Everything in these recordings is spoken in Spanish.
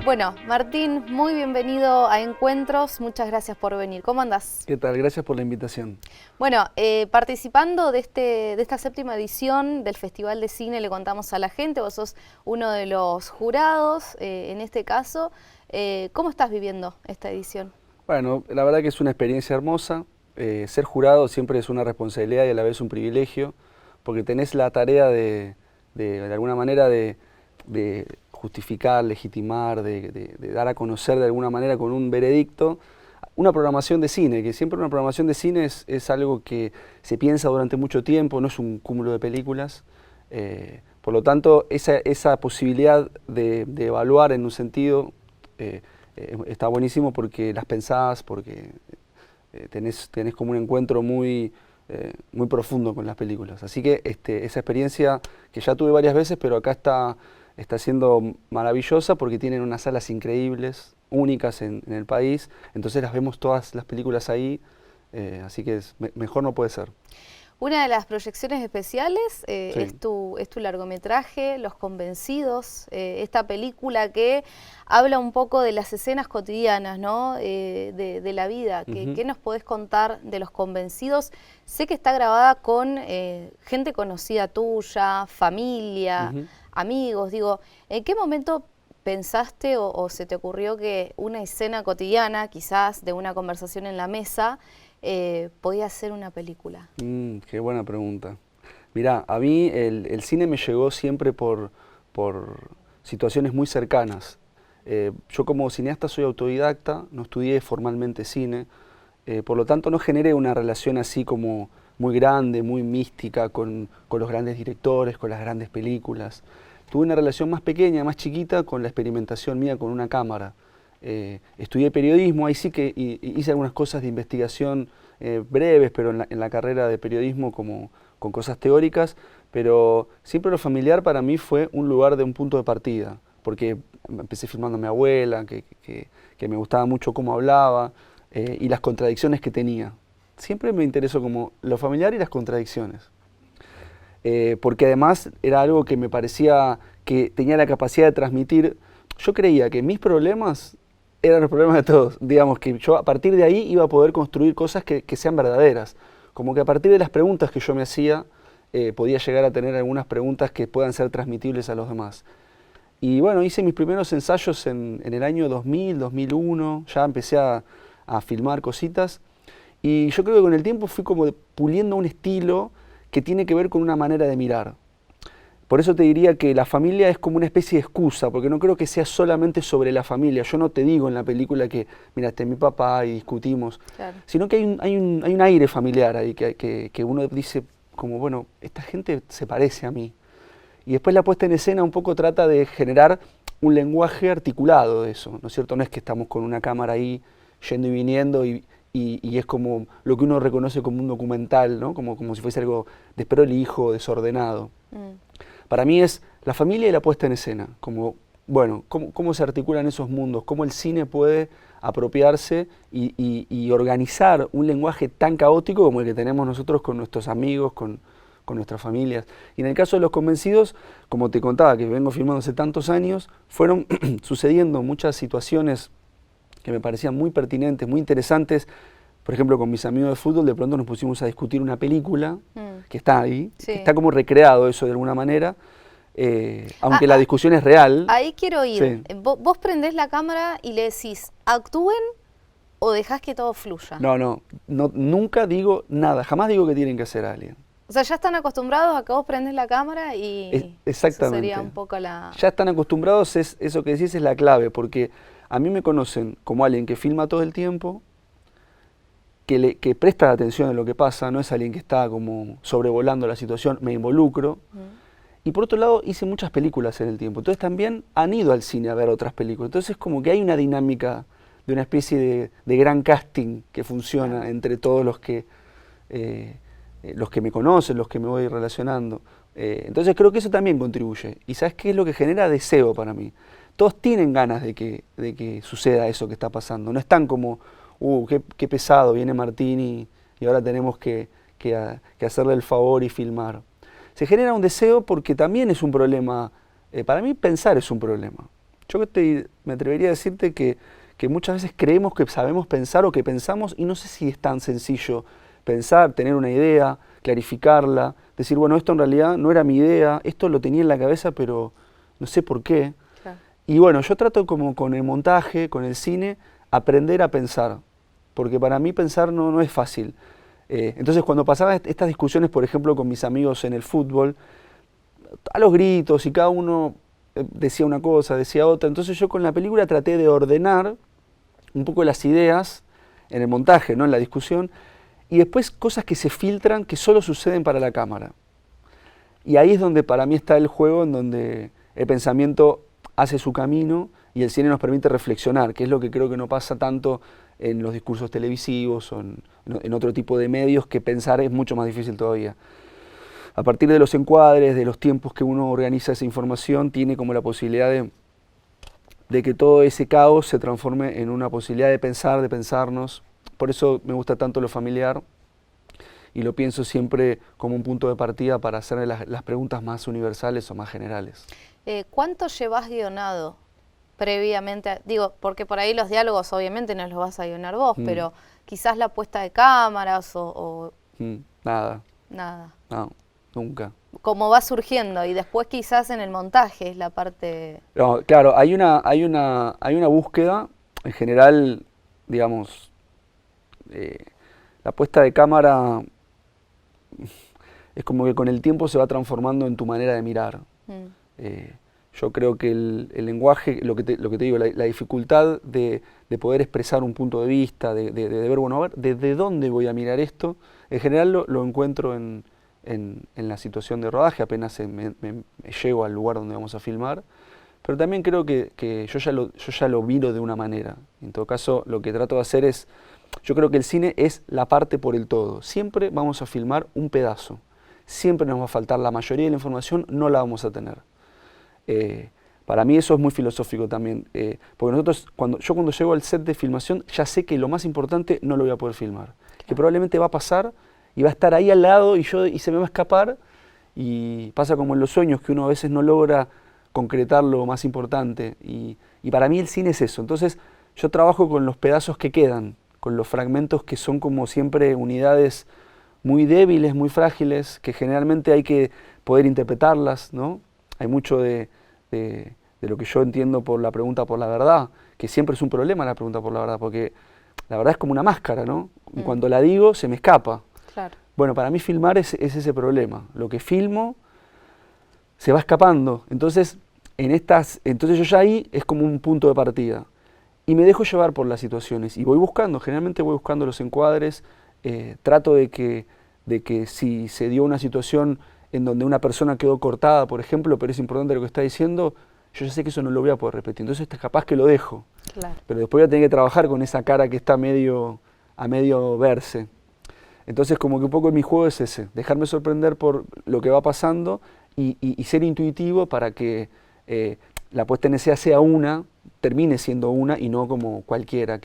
Bueno, Martín, muy bienvenido a Encuentros, muchas gracias por venir. ¿Cómo andás? ¿Qué tal? Gracias por la invitación. Bueno, participando de esta séptima edición del Festival de Cine, le contamos a la gente, vos sos uno de los jurados en este caso. ¿Cómo estás viviendo esta edición? Bueno, la verdad que es una experiencia hermosa. Ser jurado siempre es una responsabilidad y a la vez un privilegio, porque tenés la tarea de alguna manera de justificar, legitimar, de dar a conocer de alguna manera con un veredicto una programación de cine, que siempre una programación de cine es algo que se piensa durante mucho tiempo, no es un cúmulo de películas. Por lo tanto, esa posibilidad de evaluar en un sentido está buenísimo porque las pensás, porque tenés como un encuentro muy profundo con las películas. Así que esa experiencia que ya tuve varias veces, pero acá está siendo maravillosa porque tienen unas salas increíbles, únicas en el país, entonces las vemos todas las películas ahí, así que mejor no puede ser. Una de las proyecciones especiales Sí. es tu largometraje, Los Convencidos, esta película que habla un poco de las escenas cotidianas, ¿no? de la vida. ¿Qué nos podés contar de Los Convencidos? Sé que está grabada con gente conocida tuya, familia, amigos. Digo, ¿en qué momento pensaste o se te ocurrió que una escena cotidiana, quizás de una conversación en la mesa, podía ser una película? Qué buena pregunta. Mirá, a mí el cine me llegó siempre por situaciones muy cercanas. Yo como cineasta soy autodidacta, no estudié formalmente cine, por lo tanto no generé una relación así como muy grande, muy mística con los grandes directores, con las grandes películas. Tuve una relación más pequeña, más chiquita con la experimentación mía con una cámara. Estudié periodismo, ahí sí que hice algunas cosas de investigación breves, pero en la carrera de periodismo como con cosas teóricas, pero siempre lo familiar para mí fue un lugar de un punto de partida, porque empecé filmando a mi abuela, que me gustaba mucho cómo hablaba y las contradicciones que tenía. Siempre me interesó como lo familiar y las contradicciones. Porque además era algo que me parecía que tenía la capacidad de transmitir. Yo creía que mis problemas eran los problemas de todos, digamos que yo a partir de ahí iba a poder construir cosas que sean verdaderas, como que a partir de las preguntas que yo me hacía, podía llegar a tener algunas preguntas que puedan ser transmitibles a los demás. Y bueno, hice mis primeros ensayos en el año 2000, 2001, ya empecé a filmar cositas, y yo creo que con el tiempo fui como puliendo un estilo que tiene que ver con una manera de mirar. Por eso te diría que la familia es como una especie de excusa, porque no creo que sea solamente sobre la familia. Yo no te digo en la película que, mira, este es mi papá y discutimos, claro, sino que hay un aire familiar ahí que uno dice como, bueno, esta gente se parece a mí. Y después la puesta en escena un poco trata de generar un lenguaje articulado de eso, ¿no es cierto? No es que estamos con una cámara ahí yendo y viniendo y es como lo que uno reconoce como un documental, ¿no? Como si fuese algo desprolijo, desordenado. Para mí es la familia y la puesta en escena, como, bueno, cómo se articulan esos mundos, cómo el cine puede apropiarse y organizar un lenguaje tan caótico como el que tenemos nosotros con nuestros amigos, con nuestras familias. Y en el caso de Los Convencidos, como te contaba, que vengo filmando hace tantos años, fueron sucediendo muchas situaciones que me parecían muy pertinentes, muy interesantes. Por ejemplo, con mis amigos de fútbol de pronto nos pusimos a discutir una película que está ahí, sí, que está como recreado eso de alguna manera, aunque la discusión es real. Ahí quiero ir. Sí. Vos prendés la cámara y le decís, ¿actúen o dejás que todo fluya? No, nunca digo nada, jamás digo que tienen que hacer a alguien. O sea, ya están acostumbrados a que vos prendés la cámara y exactamente. Eso sería un poco la... Ya están acostumbrados, eso que decís es la clave, porque a mí me conocen como alguien que filma todo el tiempo, que presta atención a lo que pasa, no es alguien que está como sobrevolando la situación, me involucro. Y por otro lado, hice muchas películas en el tiempo, entonces también han ido al cine a ver otras películas. Entonces como que hay una dinámica de una especie de gran casting que funciona entre todos los que me conocen, los que me voy relacionando. Entonces creo que eso también contribuye. ¿Y sabes qué es lo que genera? Deseo para mí. todos tienen ganas de que suceda eso que está pasando. No están como, qué pesado, viene Martín y ahora tenemos que hacerle el favor y filmar. Se genera un deseo porque también es un problema, para mí pensar es un problema. Yo me atrevería a decirte que muchas veces creemos que sabemos pensar o que pensamos y no sé si es tan sencillo pensar, tener una idea, clarificarla, decir, bueno, esto en realidad no era mi idea, esto lo tenía en la cabeza pero no sé por qué. Claro. Y bueno, yo trato como con el montaje, con el cine, aprender a pensar, porque para mí pensar no es fácil. Entonces cuando pasaba estas discusiones, por ejemplo, con mis amigos en el fútbol, a los gritos y cada uno decía una cosa, decía otra, entonces yo con la película traté de ordenar un poco las ideas en el montaje, ¿no? En la discusión, y después cosas que se filtran que solo suceden para la cámara. Y ahí es donde para mí está el juego, en donde el pensamiento hace su camino y el cine nos permite reflexionar, que es lo que creo que no pasa tanto en los discursos televisivos o en otro tipo de medios, que pensar es mucho más difícil todavía. A partir de los encuadres, de los tiempos que uno organiza esa información, tiene como la posibilidad de que todo ese caos se transforme en una posibilidad de pensar, de pensarnos. Por eso me gusta tanto lo familiar y lo pienso siempre como un punto de partida para hacer las preguntas más universales o más generales. ¿Cuánto llevas guionado previamente? Digo, porque por ahí los diálogos obviamente no los vas a guionar vos, pero quizás la puesta de cámaras Nada. Nada. No, nunca. Como va surgiendo y después quizás en el montaje es la parte... No, claro, hay una búsqueda, en general, digamos, la puesta de cámara es como que con el tiempo se va transformando en tu manera de mirar. Yo creo que el lenguaje, lo que te digo, la dificultad de poder expresar un punto de vista, de ver, bueno, a ver, ¿desde dónde voy a mirar esto? En general lo encuentro en la situación de rodaje, apenas me llego al lugar donde vamos a filmar, pero también creo que yo ya lo miro de una manera. En todo caso, lo que trato de hacer es, yo creo que el cine es la parte por el todo. Siempre vamos a filmar un pedazo, siempre nos va a faltar la mayoría de la información, no la vamos a tener. Para mí eso es muy filosófico también, porque nosotros, cuando llego al set de filmación, ya sé que lo más importante no lo voy a poder filmar, que probablemente va a pasar y va a estar ahí al lado y se me va a escapar, y pasa como en los sueños, que uno a veces no logra concretar lo más importante, y para mí el cine es eso. Entonces yo trabajo con los pedazos que quedan, con los fragmentos que son como siempre unidades muy débiles, muy frágiles, que generalmente hay que poder interpretarlas, ¿no? Hay mucho de lo que yo entiendo por la pregunta por la verdad, que siempre es un problema la pregunta por la verdad, porque la verdad es como una máscara, ¿no? Y cuando la digo se me escapa. Claro. Bueno, para mí filmar es ese problema. Lo que filmo se va escapando. Entonces yo ya ahí es como un punto de partida. Y me dejo llevar por las situaciones. Y generalmente voy buscando los encuadres, trato de que si se dio una situación en donde una persona quedó cortada, por ejemplo, pero es importante lo que está diciendo, yo ya sé que eso no lo voy a poder repetir. Entonces es capaz que lo dejo. Claro. Pero después voy a tener que trabajar con esa cara que está a medio verse. Entonces como que un poco mi juego es ese, dejarme sorprender por lo que va pasando y ser intuitivo para que la puesta en escena termine siendo una y no como cualquiera,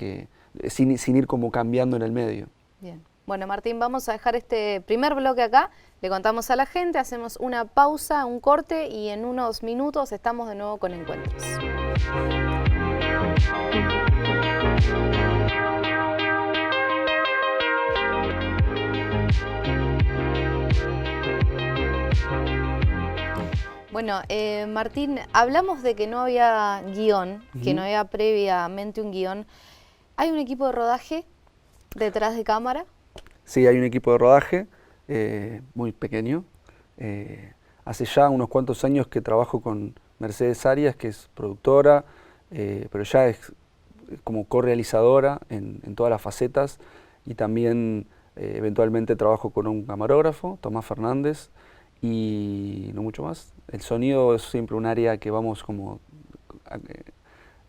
sin ir como cambiando en el medio. Bien. Bueno, Martín, vamos a dejar este primer bloque acá, le contamos a la gente, hacemos una pausa, un corte y en unos minutos estamos de nuevo con Encuentros. Bueno, Martín, hablamos de que no había guión, que no había previamente un guión. ¿Hay un equipo de rodaje detrás de cámara? Sí, hay un equipo de rodaje muy pequeño. Hace ya unos cuantos años que trabajo con Mercedes Arias, que es productora, pero ya es como co-realizadora en todas las facetas, y también eventualmente trabajo con un camarógrafo, Tomás Fernández, y no mucho más. El sonido es siempre un área que vamos como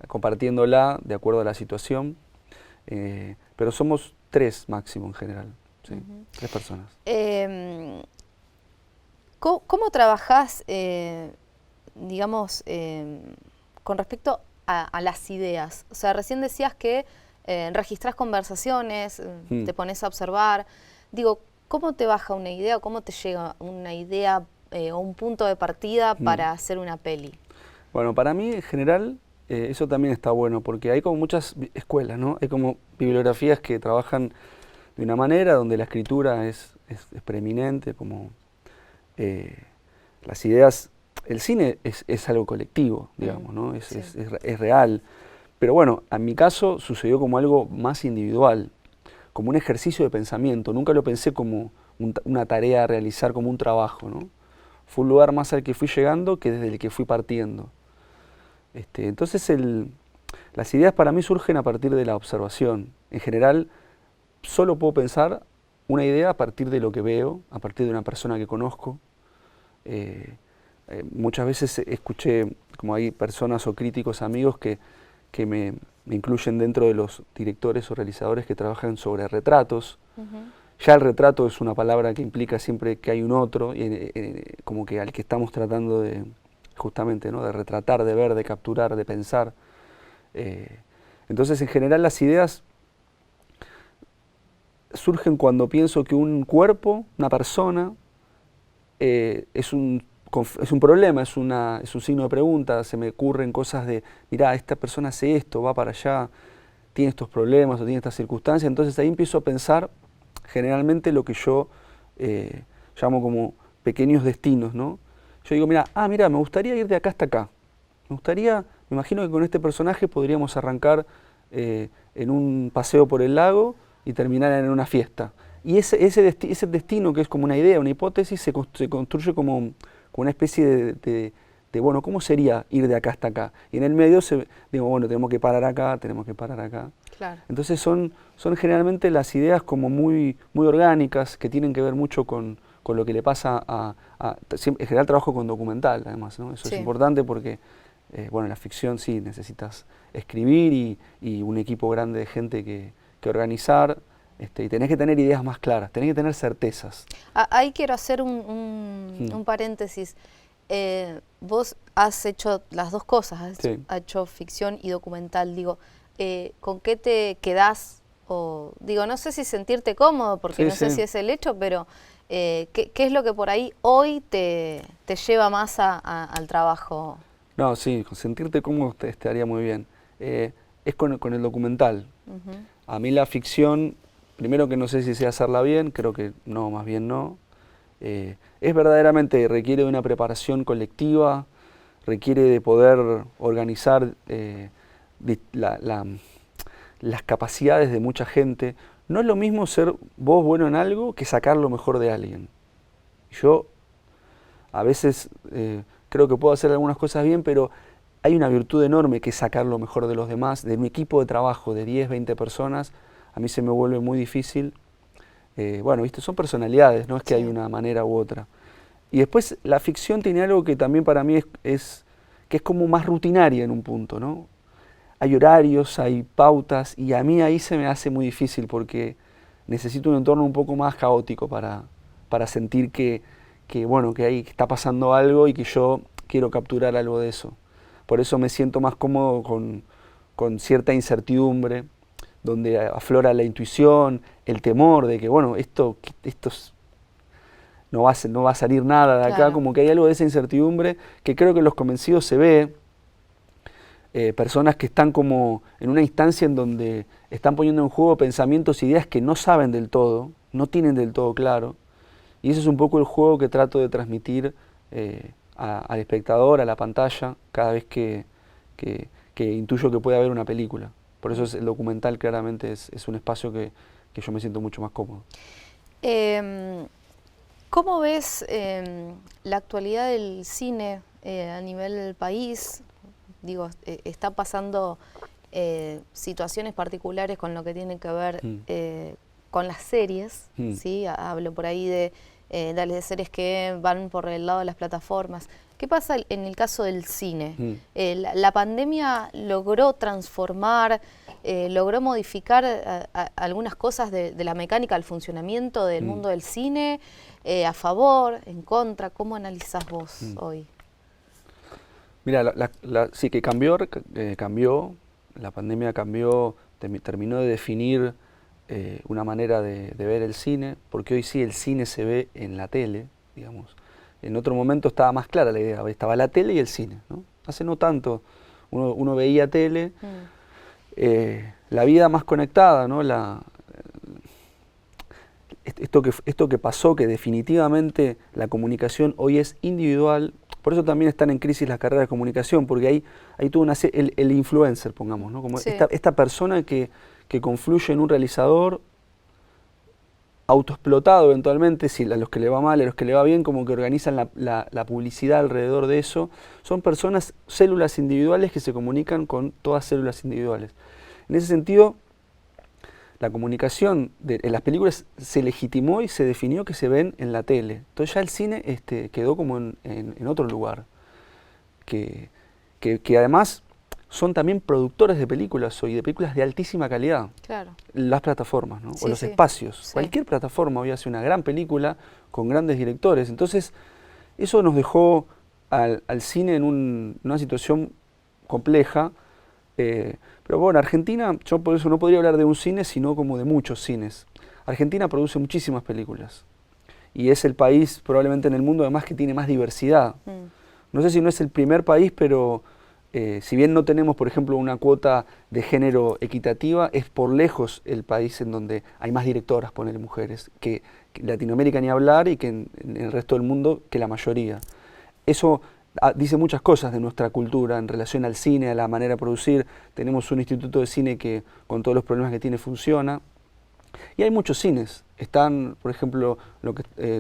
compartiéndola de acuerdo a la situación, pero somos 3 máximo en general, ¿sí? 3 personas. ¿¿Cómo trabajás, digamos, con respecto a las ideas. O sea, recién decías que registrás conversaciones, te pones a observar. Digo, ¿cómo te baja una idea o cómo te llega una idea o un punto de partida para hacer una peli? Bueno, para mí en general eso también está bueno, porque hay como muchas escuelas, ¿no? Hay como bibliografías que trabajan de una manera donde la escritura es preeminente, como las ideas. El cine es algo colectivo, digamos, ¿no? Es real. Pero bueno, en mi caso sucedió como algo más individual, como un ejercicio de pensamiento. Nunca lo pensé como una tarea a realizar, como un trabajo, ¿no? Fue un lugar más al que fui llegando que desde el que fui partiendo. Entonces las ideas para mí surgen a partir de la observación. En general, solo puedo pensar una idea a partir de lo que veo, a partir de una persona que conozco. Muchas veces escuché, como hay personas o críticos amigos que me incluyen dentro de los directores o realizadores que trabajan sobre retratos. Ya el retrato es una palabra que implica siempre que hay un otro, como que al que estamos tratando de, justamente, ¿no? De retratar, de ver, de capturar, de pensar. Entonces, en general, las ideas surgen cuando pienso que un cuerpo, una persona, es un problema, es un signo de pregunta. Se me ocurren cosas de, mirá, esta persona hace esto, va para allá, tiene estos problemas o tiene estas circunstancias. Entonces ahí empiezo a pensar generalmente lo que yo llamo como pequeños destinos, ¿no? Yo digo, mira, me gustaría ir de acá hasta acá. Me imagino que con este personaje podríamos arrancar en un paseo por el lago y terminar en una fiesta. Y ese destino, que es como una idea, una hipótesis, se construye como una especie de, bueno, ¿cómo sería ir de acá hasta acá? Y en el medio digo, bueno, tenemos que parar acá, tenemos que parar acá. Claro. Entonces son generalmente las ideas como muy orgánicas, que tienen que ver mucho con lo que le pasa en general trabajo con documental, además, ¿no? Eso es importante porque, bueno, en la ficción sí necesitas escribir y un equipo grande de gente que organizar, y tenés que tener ideas más claras, tenés que tener certezas. Ahí quiero hacer un paréntesis. Vos has hecho las dos cosas, has hecho ficción y documental. Digo, ¿con qué te quedás? O, digo, no sé si sentirte cómodo, porque no sé si es el hecho, pero ¿qué es lo que por ahí hoy te lleva más al trabajo? No, sí, sentirte cómodo estaría muy bien. Es con el documental. A mí la ficción, primero que no sé si sé hacerla bien, creo que no, más bien no. Es verdaderamente, requiere de una preparación colectiva, requiere de poder organizar las capacidades de mucha gente. No es lo mismo ser vos bueno en algo que sacar lo mejor de alguien. Yo a veces creo que puedo hacer algunas cosas bien, pero hay una virtud enorme que es sacar lo mejor de los demás. De mi equipo de trabajo de 10, 20 personas, a mí se me vuelve muy difícil. Bueno, viste, son personalidades, no es que hay una manera u otra. Y después la ficción tiene algo que también para mí que es como más rutinaria en un punto, ¿no? Hay horarios, hay pautas, y a mí ahí se me hace muy difícil porque necesito un entorno un poco más caótico para sentir que ahí está pasando algo y que yo quiero capturar algo de eso. Por eso me siento más cómodo con cierta incertidumbre, donde aflora la intuición, el temor de que, bueno, esto no va a salir nada de acá, claro. Como que hay algo de esa incertidumbre que creo que en Los Convencidos se ve. Personas que están como en una instancia en donde están poniendo en juego pensamientos, ideas que no saben del todo, no tienen del todo claro. Y ese es un poco el juego que trato de transmitir al espectador, a la pantalla, cada vez que intuyo que puede haber una película. Por eso el documental claramente es un espacio que yo me siento mucho más cómodo. ¿Cómo ves la actualidad del cine a nivel del país? Digo, está pasando situaciones particulares con lo que tiene que ver con las series, ¿sí? Hablo por ahí de series que van por el lado de las plataformas. ¿Qué pasa en el caso del cine? La pandemia logró transformar, logró modificar algunas cosas de la mecánica, del funcionamiento del mundo del cine, a favor, en contra. ¿Cómo analizás vos hoy? Mira, sí que cambió, cambió, la pandemia cambió, terminó de definir una manera de ver el cine, porque hoy sí el cine se ve en la tele, digamos. En otro momento estaba más clara la idea, estaba la tele y el cine, ¿no? Hace no tanto uno veía tele, la vida más conectada, ¿no? Esto que pasó, que definitivamente la comunicación hoy es individual. Por eso también están en crisis las carreras de comunicación, porque ahí tuvo el influencer, pongamos, ¿no? Como sí. esta persona que confluye en un realizador autoexplotado eventualmente, si a los que le va mal, a los que le va bien, como que organizan la publicidad alrededor de eso. Son personas, células individuales que se comunican con todas células individuales. En ese sentido, la comunicación en las películas se legitimó y se definió que se ven en la tele. Entonces ya el cine quedó como en otro lugar. Que además son también productores de películas hoy, de películas de altísima calidad. Claro. Las plataformas, ¿no? Sí, o los sí. espacios. Sí. Cualquier plataforma hoy hace una gran película con grandes directores. Entonces, eso nos dejó al cine en una situación compleja. Pero bueno, Argentina, yo por eso no podría hablar de un cine, sino como de muchos cines. Argentina produce muchísimas películas. Y es el país probablemente en el mundo además que tiene más diversidad. No sé si no es el primer país, pero si bien no tenemos, por ejemplo, una cuota de género equitativa, es por lejos el país en donde hay más directoras, poner mujeres, que Latinoamérica ni hablar y que en el resto del mundo que la mayoría. Eso dice muchas cosas de nuestra cultura en relación al cine, a la manera de producir. Tenemos un instituto de cine que con todos los problemas que tiene funciona. Y hay muchos cines. Están, por ejemplo,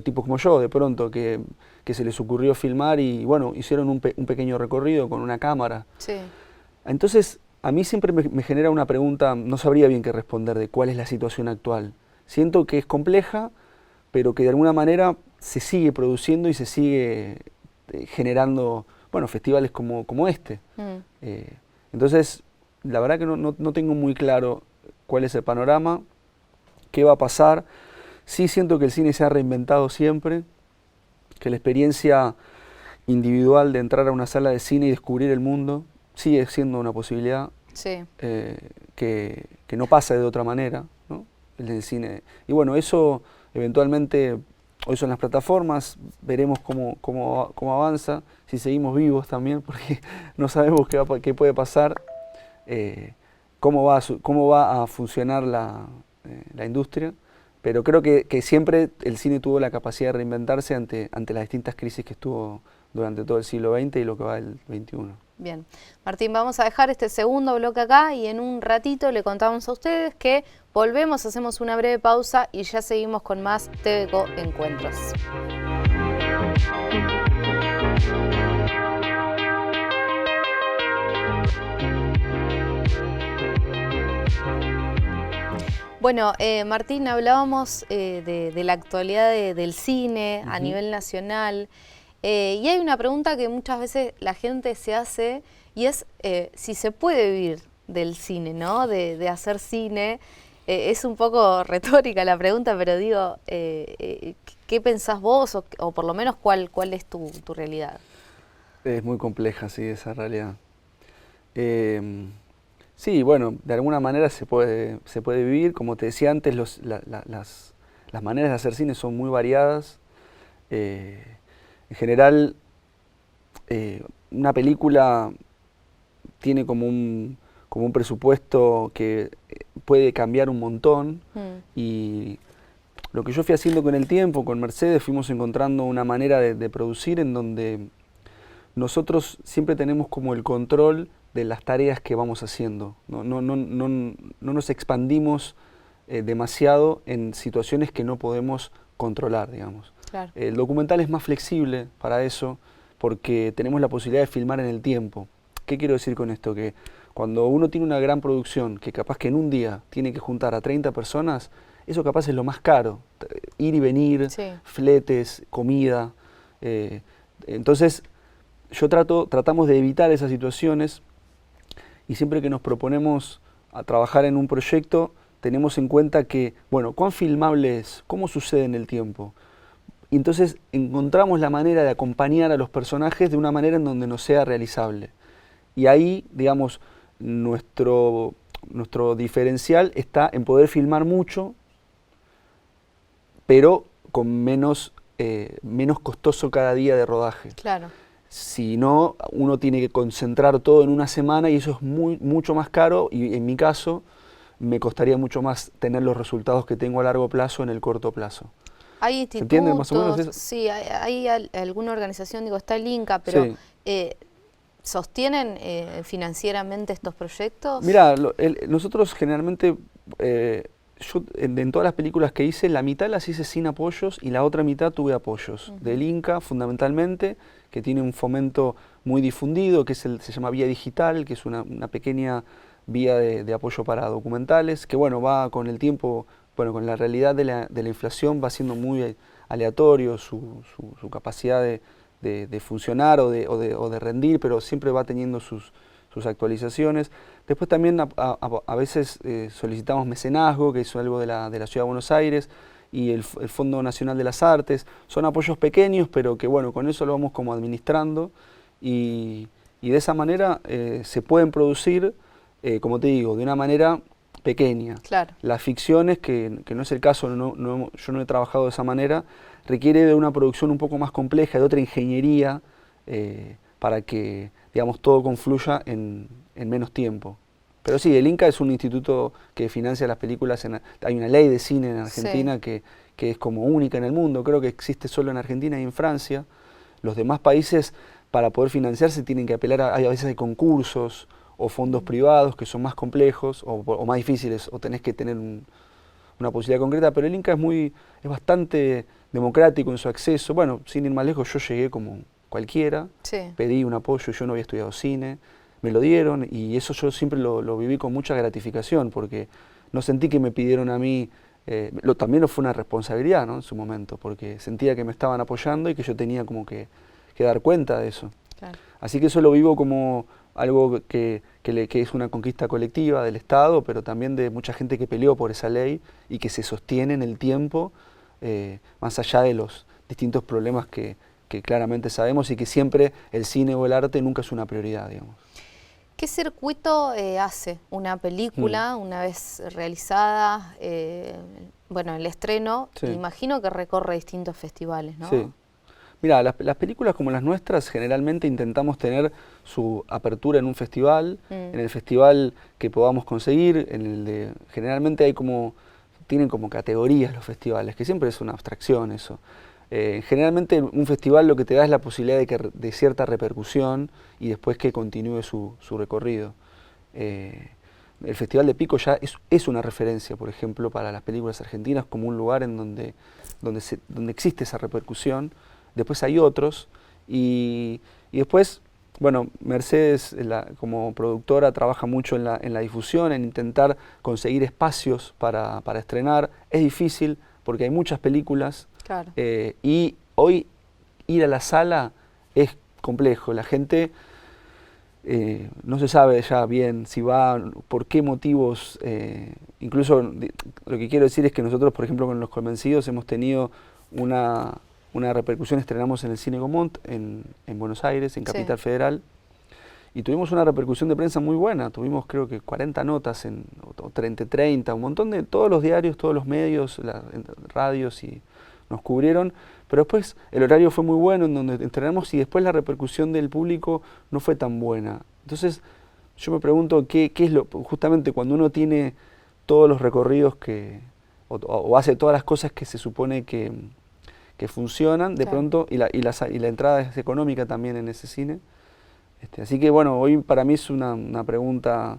tipos como yo, de pronto, que se les ocurrió filmar y, bueno, hicieron un pequeño recorrido con una cámara. Sí. Entonces, a mí siempre me genera una pregunta, no sabría bien qué responder, de cuál es la situación actual. Siento que es compleja, pero que de alguna manera se sigue produciendo y se sigue generando, bueno, festivales como este. Entonces, la verdad que no tengo muy claro cuál es el panorama, qué va a pasar. Sí siento que el cine se ha reinventado siempre, que la experiencia individual de entrar a una sala de cine y descubrir el mundo sigue siendo una posibilidad. Sí. Que no pasa de otra manera, ¿no? El del cine. Y bueno, eso eventualmente, hoy son las plataformas, veremos cómo avanza, si seguimos vivos también, porque no sabemos qué puede pasar, cómo va a funcionar la industria. Pero creo que siempre el cine tuvo la capacidad de reinventarse ante las distintas crisis que estuvo durante todo el siglo XX y lo que va del XXI. Bien. Martín, vamos a dejar este segundo bloque acá y en un ratito le contamos a ustedes que volvemos, hacemos una breve pausa y ya seguimos con más TVCO Encuentros. Bueno, Martín, hablábamos de la actualidad del cine a nivel nacional y hay una pregunta que muchas veces la gente se hace y es si se puede vivir del cine, ¿no? De hacer cine. Es un poco retórica la pregunta, pero digo, ¿qué pensás vos o por lo menos cuál es tu realidad? Es muy compleja, sí, esa realidad. Sí, bueno, de alguna manera se puede vivir. Como te decía antes, las maneras de hacer cine son muy variadas. En general, una película tiene como un presupuesto que puede cambiar un montón. Y lo que yo fui haciendo con el tiempo, con Mercedes, fuimos encontrando una manera de producir en donde nosotros siempre tenemos como el control de las tareas que vamos haciendo. No nos expandimos demasiado en situaciones que no podemos controlar, digamos. Claro. El documental es más flexible para eso porque tenemos la posibilidad de filmar en el tiempo. ¿Qué quiero decir con esto? Que cuando uno tiene una gran producción, que capaz que en un día tiene que juntar a 30 personas, eso capaz es lo más caro. Ir y venir, sí, fletes, comida. Entonces, tratamos de evitar esas situaciones y siempre que nos proponemos a trabajar en un proyecto, tenemos en cuenta que, bueno, ¿cuán filmable es? ¿Cómo sucede en el tiempo? y entonces encontramos la manera de acompañar a los personajes de una manera en donde nos sea realizable. Y ahí, digamos, nuestro diferencial está en poder filmar mucho, pero con menos costoso cada día de rodaje. Claro. Si no, uno tiene que concentrar todo en una semana y eso es mucho más caro, y en mi caso me costaría mucho más tener los resultados que tengo a largo plazo en el corto plazo. Hay ¿Se entiende más o menos institutos, eso? sí, hay alguna organización, digo, está el Inca, pero Sí. ¿sostienen financieramente estos proyectos? Mira, nosotros generalmente, yo en todas las películas que hice, la mitad las hice sin apoyos y la otra mitad tuve apoyos. Del Inca, fundamentalmente, que tiene un fomento muy difundido, que se llama Vía Digital, que es una pequeña vía de apoyo para documentales, que bueno, va con el tiempo, bueno, con la realidad de la inflación va siendo muy aleatorio su capacidad de funcionar o de rendir, pero siempre va teniendo sus actualizaciones. Después también a veces solicitamos mecenazgo, que es algo de la Ciudad de Buenos Aires, y el Fondo Nacional de las Artes. Son apoyos pequeños, pero que bueno, con eso lo vamos como administrando, y de esa manera se pueden producir, como te digo, de una manera pequeña. Claro. Las ficciones, que no es el caso, yo no he trabajado de esa manera, requiere de una producción un poco más compleja, de otra ingeniería, para que, digamos, todo confluya en menos tiempo. Pero sí, el Inca es un instituto que financia las películas, hay una ley de cine en Argentina, sí, que es como única en el mundo, creo que existe solo en Argentina y en Francia. Los demás países, para poder financiarse, tienen que apelar a veces hay concursos o fondos privados que son más complejos o más difíciles, o tenés que tener una posibilidad concreta, pero el Inca es bastante democrático en su acceso. Bueno, sin ir más lejos, yo llegué como cualquiera, sí, pedí un apoyo, yo no había estudiado cine, me lo dieron, y eso yo siempre lo viví con mucha gratificación, porque no sentí que me pidieron a mí, también fue una responsabilidad, ¿no?, en su momento, porque sentía que me estaban apoyando y que yo tenía como que dar cuenta de eso. Claro. Así que eso lo vivo como algo que es una conquista colectiva del Estado, pero también de mucha gente que peleó por esa ley y que se sostiene en el tiempo, más allá de los distintos problemas que claramente sabemos, y que siempre el cine o el arte nunca es una prioridad, digamos. ¿Qué circuito hace una película una vez realizada? Bueno, el estreno, sí, imagino que recorre distintos festivales, ¿no? Sí. Mira, las películas como las nuestras generalmente intentamos tener su apertura en un festival, en el festival que podamos conseguir, generalmente tienen como categorías los festivales, que siempre es una abstracción eso. Generalmente un festival lo que te da es la posibilidad de cierta repercusión y después que continúe su recorrido. El Festival de Pico ya es una referencia, por ejemplo, para las películas argentinas, como un lugar en donde existe esa repercusión. Después hay otros, y después, bueno, Mercedes como productora trabaja mucho en la difusión, en intentar conseguir espacios para estrenar. Es difícil porque hay muchas películas. Claro. Y hoy ir a la sala es complejo. La gente no se sabe ya bien si va, por qué motivos. Incluso lo que quiero decir es que nosotros, por ejemplo, con Los Convencidos hemos tenido una repercusión. Estrenamos en el Cine Gaumont en Buenos Aires, en Capital, sí, Federal, y tuvimos una repercusión de prensa muy buena. Tuvimos creo que 40 notas, o 30, un montón de todos los diarios, todos los medios, radios, y nos cubrieron, pero después el horario fue muy bueno en donde entrenamos, y después la repercusión del público no fue tan buena. Entonces yo me pregunto qué es justamente cuando uno tiene todos los recorridos o hace todas las cosas que se supone que funcionan, de, claro, pronto, y la entrada es económica también en ese cine. Así que bueno, hoy para mí es una pregunta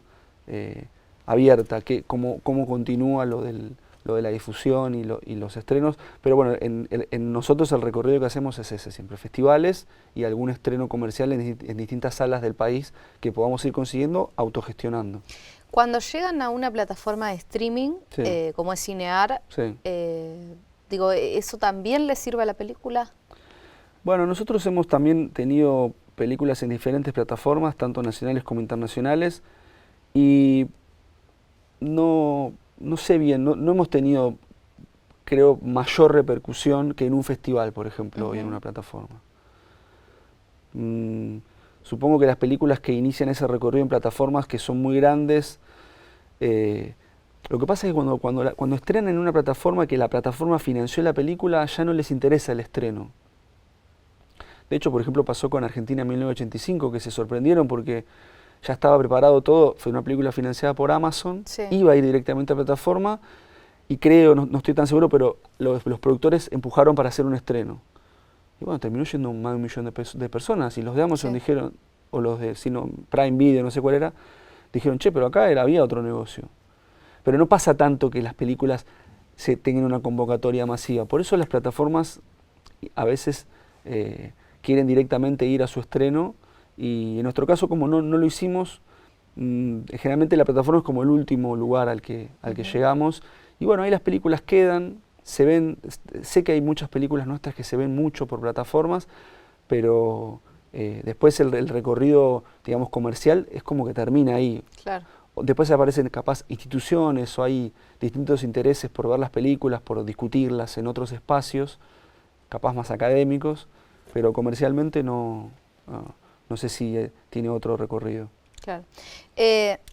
abierta, cómo continúa lo de la difusión y los estrenos, pero bueno, en nosotros el recorrido que hacemos es ese siempre, festivales y algún estreno comercial en distintas salas del país que podamos ir consiguiendo autogestionando. Cuando llegan a una plataforma de streaming, sí, como es Cinear, sí, digo, ¿eso también le sirve a la película? Bueno, nosotros hemos también tenido películas en diferentes plataformas, tanto nacionales como internacionales, y no sé bien, no hemos tenido creo, mayor repercusión que en un festival, por ejemplo, hoy en una plataforma. Supongo que las películas que inician ese recorrido en plataformas que son muy grandes, lo que pasa es que cuando estrenan en una plataforma que la plataforma financió la película, ya no les interesa el estreno. De hecho, por ejemplo, pasó con Argentina en 1985, que se sorprendieron porque ya estaba preparado todo, fue una película financiada por Amazon, sí, iba a ir directamente a plataforma, y creo, no estoy tan seguro, pero los productores empujaron para hacer un estreno. Y bueno, terminó yendo más de 1 millón de personas, y los de Amazon dijeron, o los de Prime Video, no sé cuál era, dijeron, che, pero acá había otro negocio. Pero no pasa tanto que las películas tengan una convocatoria masiva. Por eso las plataformas a veces quieren directamente ir a su estreno, y en nuestro caso, como no lo hicimos, generalmente la plataforma es como el último lugar al que llegamos, y bueno, ahí las películas quedan, se ven. Sé que hay muchas películas nuestras que se ven mucho por plataformas, pero después el recorrido, digamos, comercial es como que termina ahí. Claro. Después aparecen capaz instituciones, o hay distintos intereses por ver las películas, por discutirlas en otros espacios, capaz más académicos, pero comercialmente no sé si tiene otro recorrido. Claro.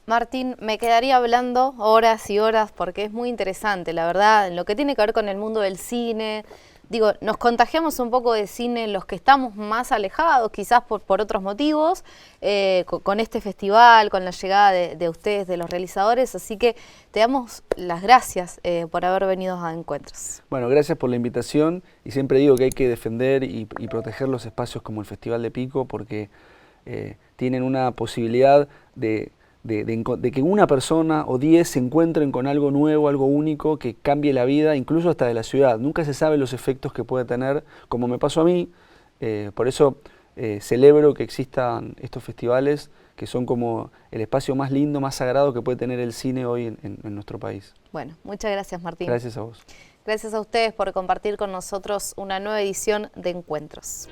Martín, me quedaría hablando horas y horas porque es muy interesante, la verdad, en lo que tiene que ver con el mundo del cine. Digo, nos contagiamos un poco de cine los que estamos más alejados, quizás por otros motivos, con este festival, con la llegada de ustedes, de los realizadores, así que te damos las gracias por haber venido a Encuentros. Bueno, gracias por la invitación, y siempre digo que hay que defender y proteger los espacios como el Festival de Pico, porque tienen una posibilidad de que una persona o 10 se encuentren con algo nuevo, algo único, que cambie la vida, incluso hasta de la ciudad. Nunca se sabe los efectos que puede tener, como me pasó a mí. Por eso celebro que existan estos festivales, que son como el espacio más lindo, más sagrado que puede tener el cine hoy en nuestro país. Bueno, muchas gracias, Martín. Gracias a vos. Gracias a ustedes por compartir con nosotros una nueva edición de Encuentros.